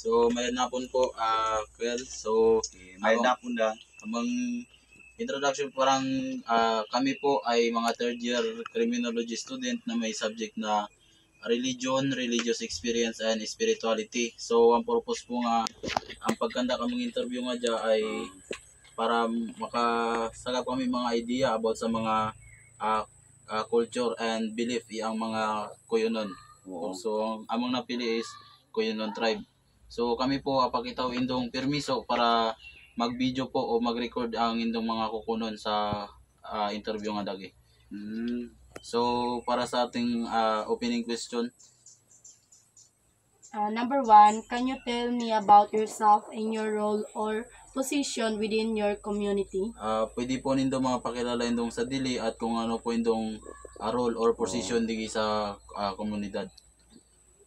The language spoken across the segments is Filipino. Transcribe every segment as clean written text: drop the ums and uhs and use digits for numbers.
So, mayroon na po, Kel. So, May na po na. amang introduction, parang kami po ay mga third year criminology student na may subject na religion, religious experience, and spirituality. So, ang purpose po nga, ang pagkanda kaming interview nga dyan ay para makasagap kami mga idea about sa mga culture and belief ang mga Cuyonon. So, among napili is Cuyonon tribe. So, kami po apakitaw indong permiso para mag-video po o mag-record ang indong mga kukunon sa interview nga dagi. So, para sa ating opening question. Number 1, can you tell me about yourself and your role or position within your community? Pwede po nindo mga pakilala indong sa dili at kung ano po indong role or position digi sa komunidad.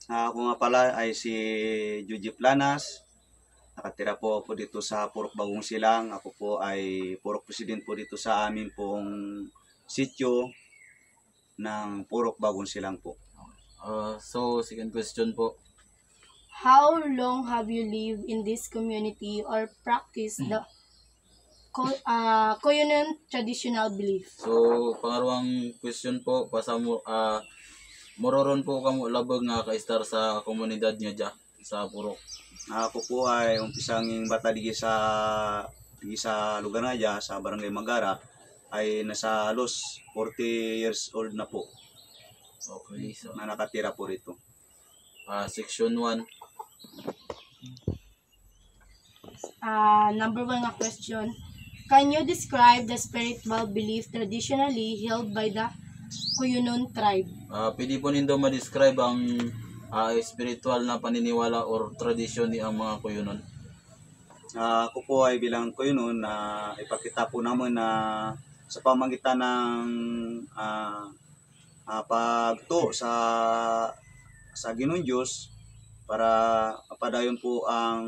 Ako nga pala ay si Juji Planas. Nakatira po ako dito sa Purok Bagong Silang. Ako po ay Purok President po dito sa amin pong sityo ng Purok Bagong Silang po. So, second question po. How long have you lived in this community or practiced the Cuyonon traditional belief? So, pangalawang question po, mororon po kamo labag nga ka-star sa komunidad niya dyan sa Purok. Ako po ay umpisang bata digi sa lugar na dyan, sa Barangay Magara, ay nasa halos 40 years old na po. Okay, so Na nakatira po rito. section 1. Number 1 nga question. Can you describe the spiritual belief traditionally held by the Cuyonon tribe? Pwede po nindo ma-describe ang spiritual na paniniwala or tradisyon ni ang mga Cuyonon. Ako po ay bilang Cuyonon na ipakita po naman na sa pamagitan ng pagto sa Ginoong Diyos para padayon po ang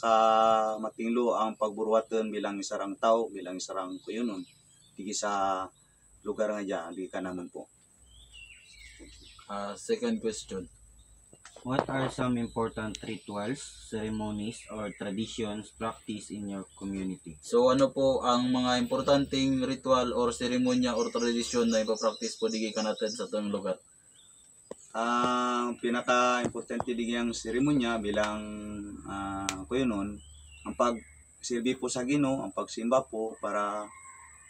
kamatinglo ang pagburuwatan bilang isarang tao, bilang isarang Cuyonon digi sa lugar nga dyan, di ka naman po. Second question. What are some important rituals, ceremonies, or traditions practiced in your community? So ano po ang mga importanteng ritual or seremonya or tradisyon na ipapractice po digi kanatad sa itong lugar? Ang pinaka-importante digang seremonya bilang Cuyonon, ang pagsilbi po sa Ginoo, ang pagsimba po para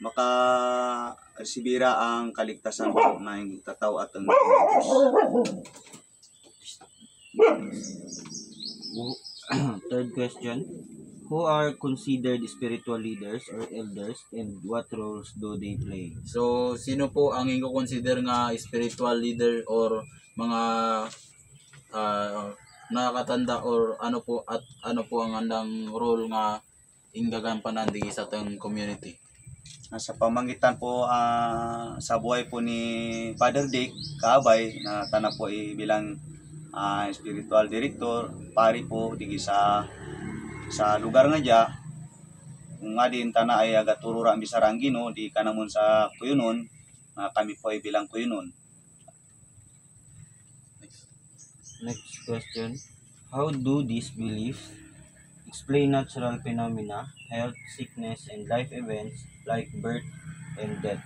makaresibira ang kaligtasan po na tataw at ang Diyos. Third question. Who are considered spiritual leaders or elders and what roles do they play? So sino po ang i-consider nga spiritual leader or mga nakakatanda or ano po ang andang role nga ingagampanan digi sa tong community? Sa pamangitan po sa buhay po ni Father Dick Kaabay na tanang po bilang spiritual director, pari po digi sa lugar nga dya, kung nga din tana ay agaturura ang bisarang Ginoo di ka naman sa Cuyonon, kami po ay bilang Cuyonon. Next question. How do these beliefs explain natural phenomena, health, sickness, and life events like birth and death?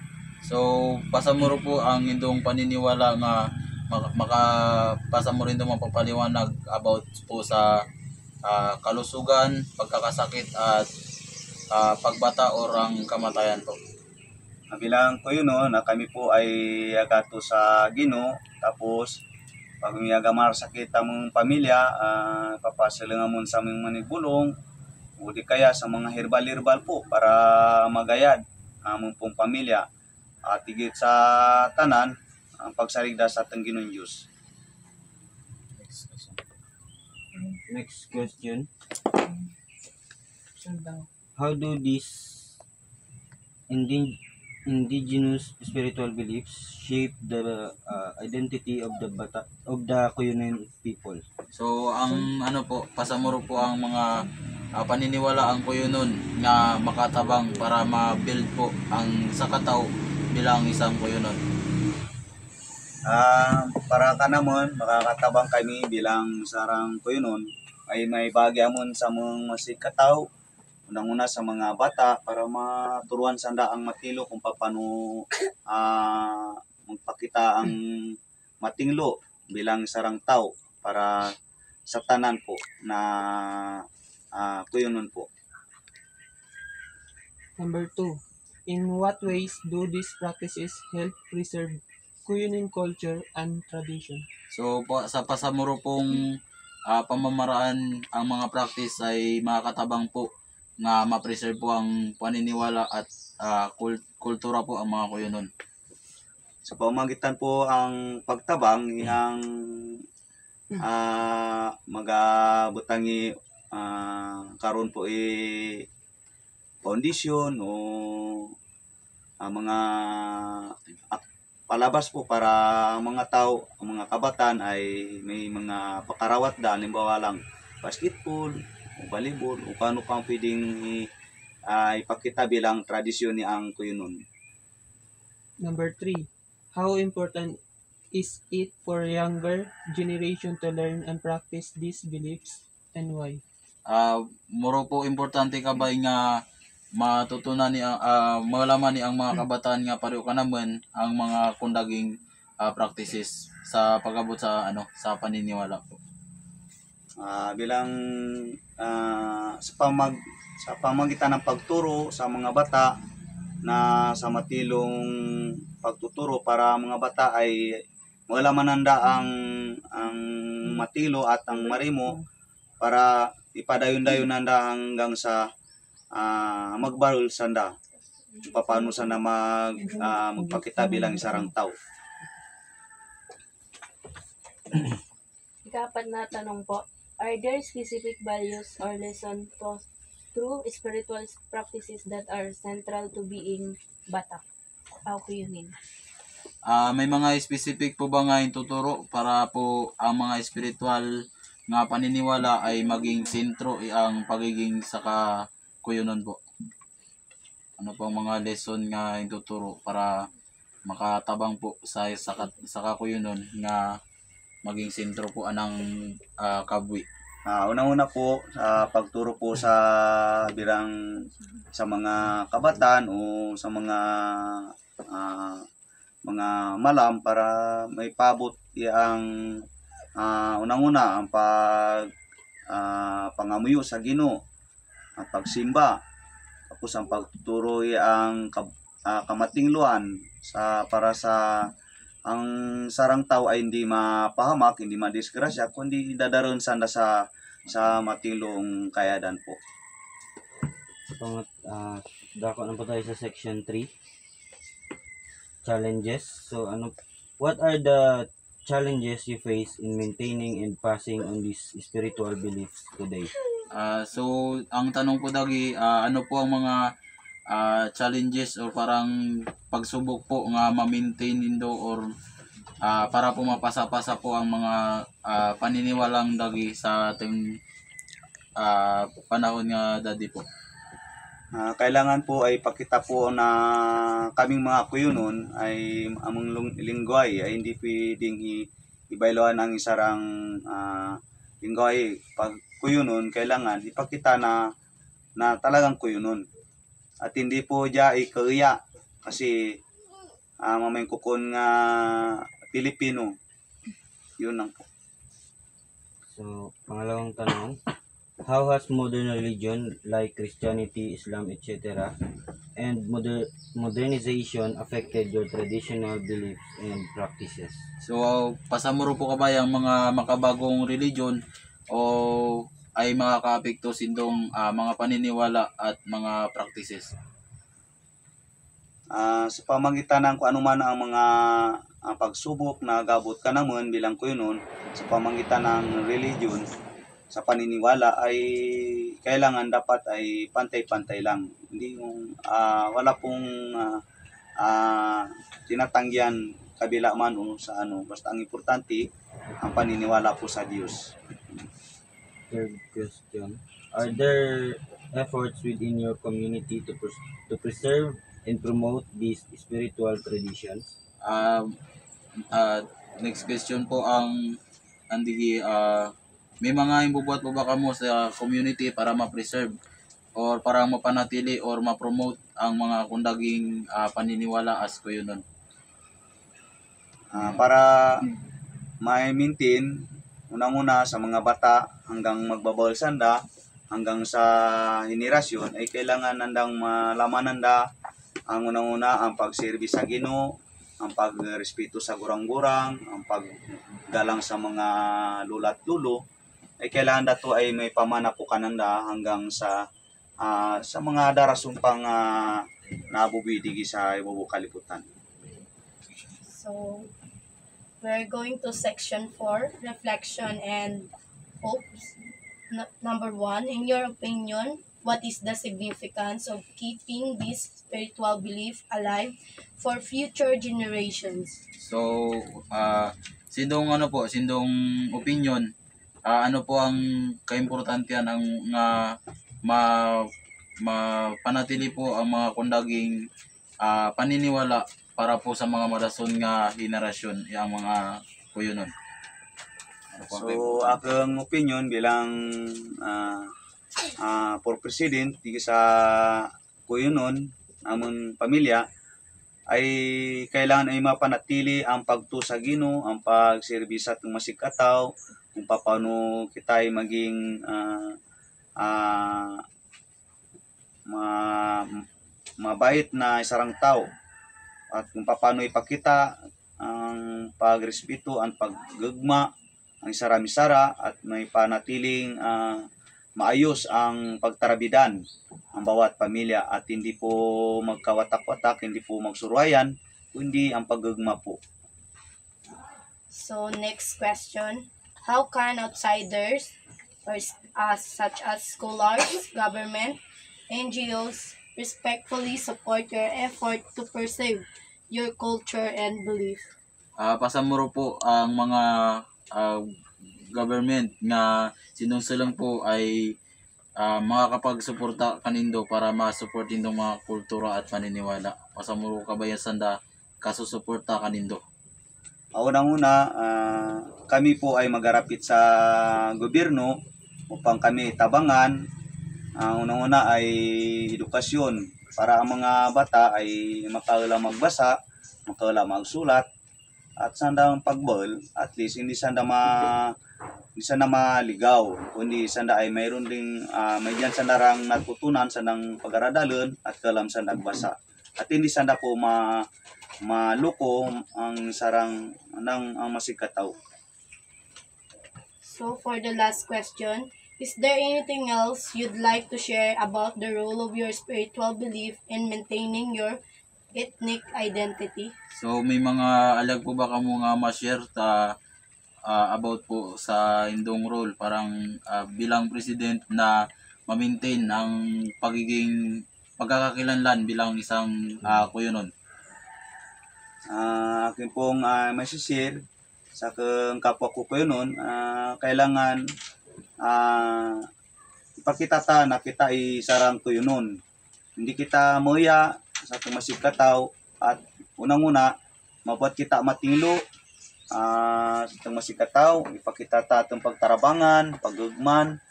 So pasamuro po ang indong paniniwala nga makapasamo rin mga papaliwanag about po sa kalusugan, pagkakasakit at pagbata o ang kamatayan po. Bilang Cuyonon na kami po ay agato sa Ginoo, tapos pag may agamar sakit ang pamilya, papasalangan mo sa aming manibulong o di kaya sa mga herbal po para magayad among pong pamilya at higit sa tanan ang pagsaligda sa atong Ginoong Diyos. Next question. How do these indigenous spiritual beliefs shape the identity of the Cuyonon people? So ang pasamuro po ang mga paniniwala ang Cuyonon nga makatabang para ma-build po ang sakataw bilang isang Cuyonon. Para ka naman makakatabang kami bilang sarang Cuyonon ay may bagyamon sa mga masikataw, unang-una sa mga bata para maturuan sa ang matilo kung paano magpakita ang matinglo bilang sarang tao para sa tanan po na kuyunon po. Number 2. In what ways do these practices help preserve Kuyunin culture and tradition? So sa pasamuro pong pamamaraan, ang mga practice ay makakatabang po na ma-preserve po ang paniniwala at kultura po ang mga kuyunon. Sa pamamagitan po ang pagtabang ang magabutangi karon po foundation o mga palabas po para ang mga tao, ang mga kabataan ay may mga pakarawat da, halimbawa lang basketball o volleyball o paano pang pwedeng ipakita bilang tradisyon ni ang kuyunon. Number 3. How important is it for younger generation to learn and practice these beliefs and why? Muro po importante kabay nga matutunan ni malaman ni ang mga kabataan nga pareho ka naman ang mga kundaging practices sa pagabot sa sa paniniwala po. Bilang sa pamagitan ng pagturo sa mga bata na sa matilong pagtuturo para mga bata ay malaman ang matilo at ang marimo para ipadayon-dayon nanda hanggang sa magbarul sanda paano sana magpakita bilang isang tao. Ikapat na tanong po, are there specific values or lesson taught through spiritual practices that are central to being Batak? Kuyunin. May mga specific po ba nga ituturo para po ang mga spiritual nga paniniwala ay maging sentro ang pagiging saka kuyunon po? Ano po ang mga lesson nga ituturo para makatabang po sa kuyunon nga maging sentro po anang kabwi? Unang-una po sa pagturo po sa bilang sa mga kabataan o sa mga malam para may pabot ang unang-una ang pangamuyo sa Ginoo, ang pagsimba, tapos ang pagtuturo ang kamatingluan para sa ang sarang tao ay hindi mapahamak, hindi madisgrasya, kundi dadaron sana sa matilong kayadan po. Dako na po tayo sa section 3. Challenges. So what are the challenges you face in maintaining and passing on these spiritual beliefs today? So ang tanong po dagi, ano po ang mga challenges or parang pagsubok po nga ma-maintain nindo or para po mapasa-pasa po ang mga paniniwalang dagi sa ating panahon nga dadi po? Kailangan po ay pakita po na kaming mga kuyunon ay among lingwahe ay hindi pwedeng ibailoan ang isarang lingwahe. Pag kuyunon, kailangan ipakita na talagang kuyunon. At hindi po diya ikaya kasi mamay kukon nga Pilipino. Yun lang po. So, pangalawang tanong. How has modern religion like Christianity, Islam, etc. and modernization affected your traditional beliefs and practices? So, pasamuro po kabay ang mga makabagong religion o ay makakaapekto sindong mga paniniwala at mga practices? Sa pamagitan ng kung ano man ang mga pagsubok na gabot ka naman bilang kuyunon, sa pamagitan ng religion, sa paniniwala ay kailangan dapat ay pantay-pantay lang. Hindi yung wala pong tinatanggihan kabila man o sa basta ang importante ang paniniwala po sa Diyos. Third question. Are there efforts within your community to preserve and promote these spiritual traditions? Next question po ang andigi may mga imbubuhat po ba kamo sa community para ma-preserve or para mapanatili or ma-promote ang mga kundaging paniniwala as ko yun nun? Para ma-maintain, unang-una sa mga bata hanggang magbabawal sanda, hanggang sa henerasyon, ay kailangan nandang malaman nanda ang unang-una ang pagserbi sa Ginoo, ang pagrespeto sa gurang-gurang, ang paggalang sa mga lula't lulo, ay kailangan dato ay may pamana po kananda hanggang sa mga darasumpang nabubidigi sa ibubuong kalibutan. So, we're going to section 4, reflection and hopes. Number 1, in your opinion, what is the significance of keeping this spiritual belief alive for future generations? So, sindong opinion, ano po ang kaimportantehan ang mapanatili po ang mga kundaging paniniwala para po sa mga madason nga henerasyon, yung mga kuyo nun. Ano po ang So, akong opinion bilang for president, di sa kuyunon, amon pamilya, ay kailangan ay mapanatili ang pagtuo sa Ginoo, ang pagserbisa sa masikataw, kung paano kita ay maging mabait na isang tao, at kung paano ipakita ang pagrespeto, ang paggugma, ang isara-misara, at may panatiling maayos ang pagtarabidan ang bawat pamilya, at hindi po magkawatak-watak, hindi po magsurwayan, kundi ang paggugma po. So, next question. How can outsiders, such as scholars, government, NGOs, respectfully support your effort to preserve your culture and belief? Pasamuro po ang mga government nga sinungsilang po ay makakapagsuporta kanindo para ma-support indong mga kultura at paniniwala. Pasamuro kabayan sanda kasusuporta kanindo. Unang-una, kami po ay magarapit sa gobyerno upang kami tabangan. Unang-una ay edukasyon para ang mga bata ay makaula magbasa, makaula magsulat, at sandang pagbol, at least hindi sanda maligaw, kundi sanda ay mayroon ding may diyan sandarang natutunan sandang pag-aradalon at kalam sandang basa. At hindi sanda po maluko ang sarang ang masikataw. So, for the last question, is there anything else you'd like to share about the role of your spiritual belief in maintaining your ethnic identity? So may mga alag po ba kamo nga ma-share about po sa indong role parang bilang president na ma-maintain ang pagkakakilanlan bilang isang kuyunon? Akin pong masishare sa kapwa ko kuyunon, kailangan ipakita na kita ay sarang kuyunon. Hindi kita moya sa masikataw, at unang-una mabuhat kita matinglo sa masikataw, ipakita itong pagtarabangan, paggugman,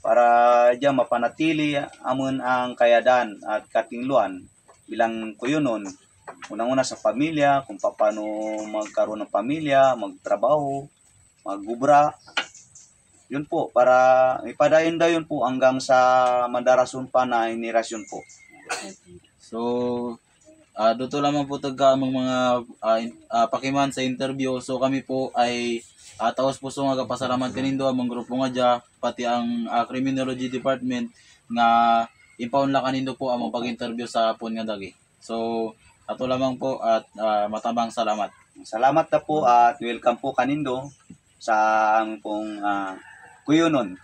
para diyan mapanatili amon ang kayadan at katingluan bilang kuyunon. Unang-una sa pamilya, kung paano magkaroon ng pamilya, magtrabaho, maggubra. Yun po, para ipadayon-dayon po hanggang sa madarason pa na henerasyon po. So dito lamang po taga among mga pakiman sa interview. So kami po ay taos puso nga kapasalamat kanindo among grupo nga dya, pati ang criminology department nga impaunla kanindo po among pag-interview sa hapon nga dagi. So ato lamang po at matabang salamat. Salamat na po at welcome po kanindo sa ang pong kuyunon.